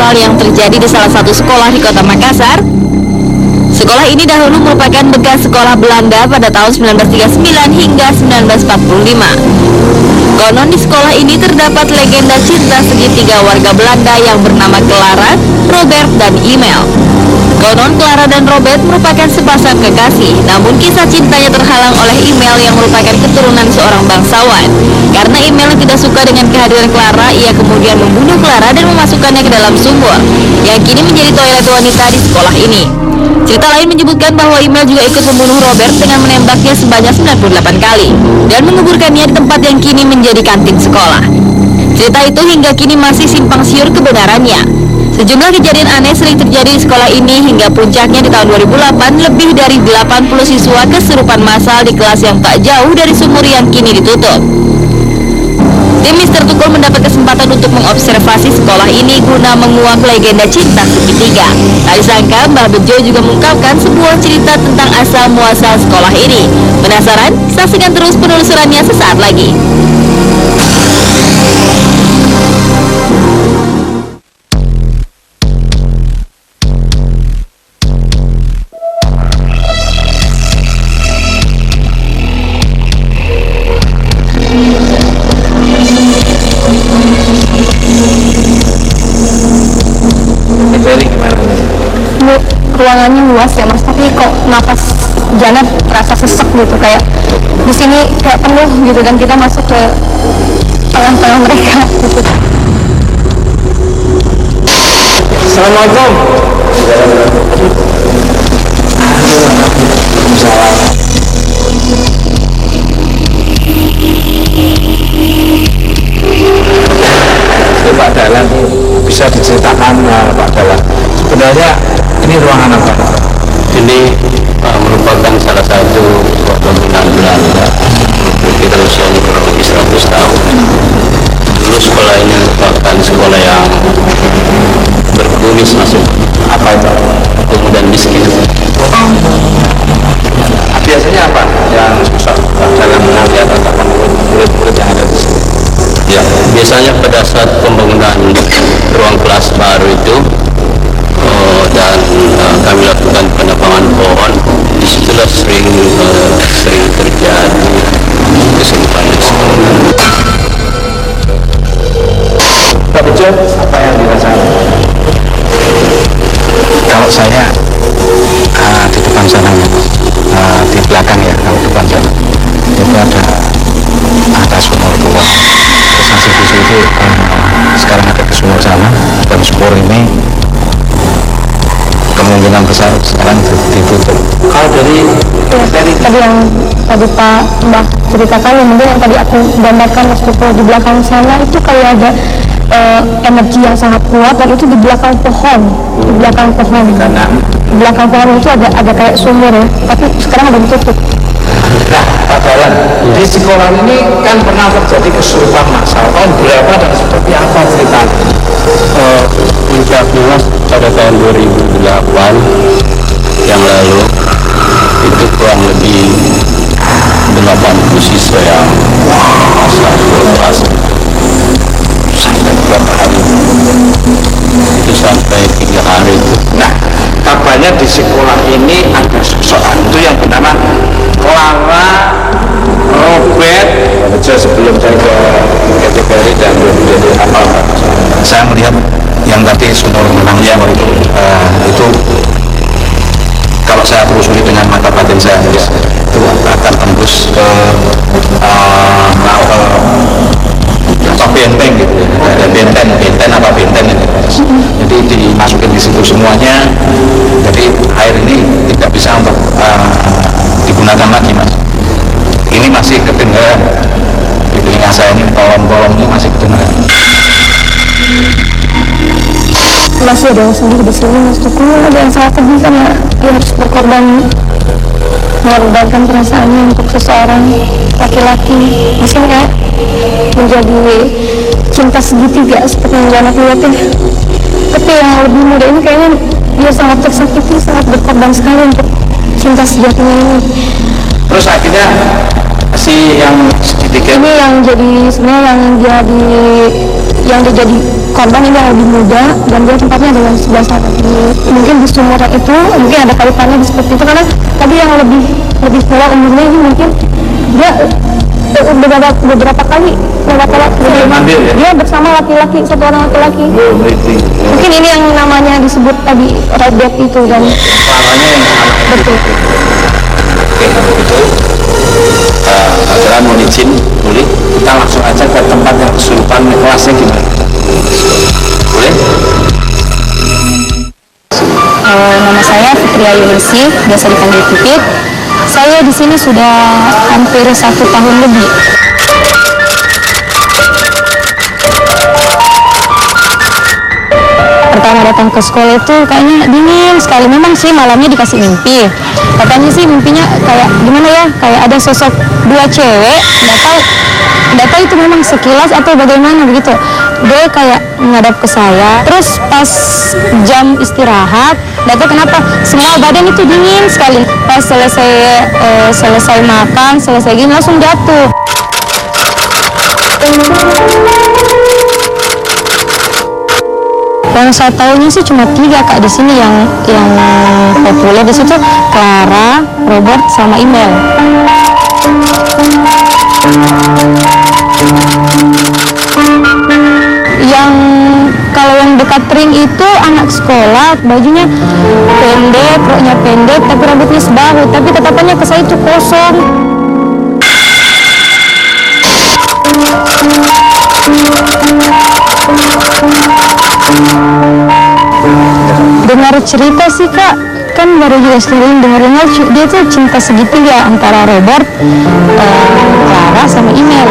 massal yang terjadi di salah satu sekolah di kota Makassar. Sekolah ini dahulu merupakan bekas sekolah Belanda pada tahun 1939 hingga 1945. Konon di sekolah ini terdapat legenda cinta segitiga warga Belanda yang bernama Clara, Robert, dan Emil. Konon Clara dan Robert merupakan sepasang kekasih, namun kisah cintanya terhalang oleh Emil yang merupakan keturunan seorang bangsawan. Karena Emil tidak suka dengan kehadiran Clara, ia kemudian membunuh Clara dan memasukkannya ke dalam sumur, yang kini menjadi toilet wanita di sekolah ini. Cerita lain menyebutkan bahwa Emil juga ikut membunuh Robert dengan menembaknya sebanyak 98 kali dan menguburkannya di tempat yang kini menjadi kantin sekolah. Cerita itu hingga kini masih simpang siur kebenarannya. Sejumlah kejadian aneh sering terjadi di sekolah ini hingga puncaknya di tahun 2008 lebih dari 80 siswa kesurupan massal di kelas yang tak jauh dari sumur yang kini ditutup. Tim Mister Tukul mendapat kesempatan untuk mengobservasi sekolah ini guna menguak legenda cinta segitiga. Tak disangka Mbah Bejo juga mengungkapkan sebuah cerita tentang asal muasal sekolah ini. Penasaran? Saksikan terus penelusurannya sesaat lagi. Ruangannya luas ya mas, tapi kok napas Janet terasa sesek gitu, kayak di sini kayak penuh gitu, dan kita masuk ke tengah-tengah mereka gitu. Assalamualaikum. Pak Dahlan bisa diceritakan Pak Dahlan, sebenarnya ini ruangan apa? Ini merupakan salah satu bangunan Belanda kita usianya kurang lebih 100 tahun. Dulu sekolah ini merupakan sekolah yang berkumis masuk Apa itu? kemudian miskin. Biasanya apa yang susah dalam melihat tentang murid-murid yang ada di sini? Ya, biasanya pada saat pembangunan ruang kelas baru itu dan kami lakukan penebangan pohon, disitulah sering terjadi kesulitan di sekolah. Pak Bejo, apa yang dirasakan? Kalau saya di depan sana, di belakang ya, kalau depan sana itu ada sumur tua. Terus hasil bisu itu sekarang ada ke sumur sana, dan sumur ini kemungkinan besar sekarang ditutup. Kalau dari Tadi yang tadi Pak Mbak ceritakan, yang mungkin yang tadi aku gambarkan waktu di belakang sana itu kayak ada energi yang sangat kuat, dan itu di belakang pohon, di belakang pohon. Karena Di belakang pohon itu ada kayak sumur ya, tapi sekarang ada ditutup. nah, Pak Dahlan, di sekolah ini kan pernah terjadi kesurupan massal. Tahun berapa dan seperti apa ceritanya? Puncak jelas pada tahun 2008 yang lalu itu kurang lebih 80 siswa yang asal kelas sampai berapa hari itu sampai 3 hari itu. Nah, kabarnya di sekolah ini ada sosok hantu yang bernama Clara, Robert. Sebelum saya ke kategori dan menjadi apa? Saya melihat yang tadi sumur menangnya itu kalau saya telusuri dengan mata batin saya itu akan tembus ke apa benteng gitu, ada benten apa benten itu. Jadi dimasukin di situ semuanya, jadi air ini tidak bisa untuk digunakan lagi mas. Ini masih kedengaran di telinga saya, ini kolom-kolom ini masih kedengaran. Masih ada yang sedih di sini mas Tukul, ada yang sangat sedih karena dia harus mengorbankan perasaannya untuk seseorang laki-laki. Mungkin kayak menjadi cinta segitiga seperti yang Janet lihat ya. Tapi yang lebih muda ini kayaknya dia sangat tersakiti, sangat berkorban sekali untuk cinta sejatinya ini. Terus akhirnya si yang segitiga Ini yang jadi sebenarnya yang dia jadi korban ini yang lebih muda dan dia tempatnya adalah di sebelah sana. Mungkin di sumur itu mungkin ada kaitannya seperti itu, karena tadi yang lebih tua umurnya ini mungkin dia beberapa kali dia bersama laki-laki, satu orang laki-laki. Mungkin ini yang namanya disebut tadi Robert itu dan Kelaranya yang anak betul. Oke, kalau gitu saudara mau izin, boleh kita langsung aja ke tempat yang kesurupan. Kelasnya gimana? Boleh? Nama saya Fitri Ayu Bersih, biasa dipanggil Pipit. Saya di sini sudah hampir 1 tahun lebih. Pertama datang ke sekolah itu kayaknya dingin sekali. Memang sih malamnya dikasih mimpi. Katanya sih mimpinya kayak gimana ya? Kayak ada sosok 2 cewek. Nggak tahu itu memang sekilas atau bagaimana begitu. Dia kayak menghadap ke saya. Terus pas jam istirahat, nggak tahu kenapa semua badan itu dingin sekali. Pas selesai makan, selesai gini langsung jatuh. Yang saya tahunya sih cuma 3 Kak di sini yang populer di situ, Clara, Robert, sama Email. Yang kalau yang dekat ring itu anak sekolah, bajunya pendek, roknya pendek, tapi rambutnya sebahu, tapi tatapannya ke saya itu kosong. Dengar cerita sih Kak, kan baru juga sering dengar dia tuh cinta segitiga antara Robert, Clara sama Email.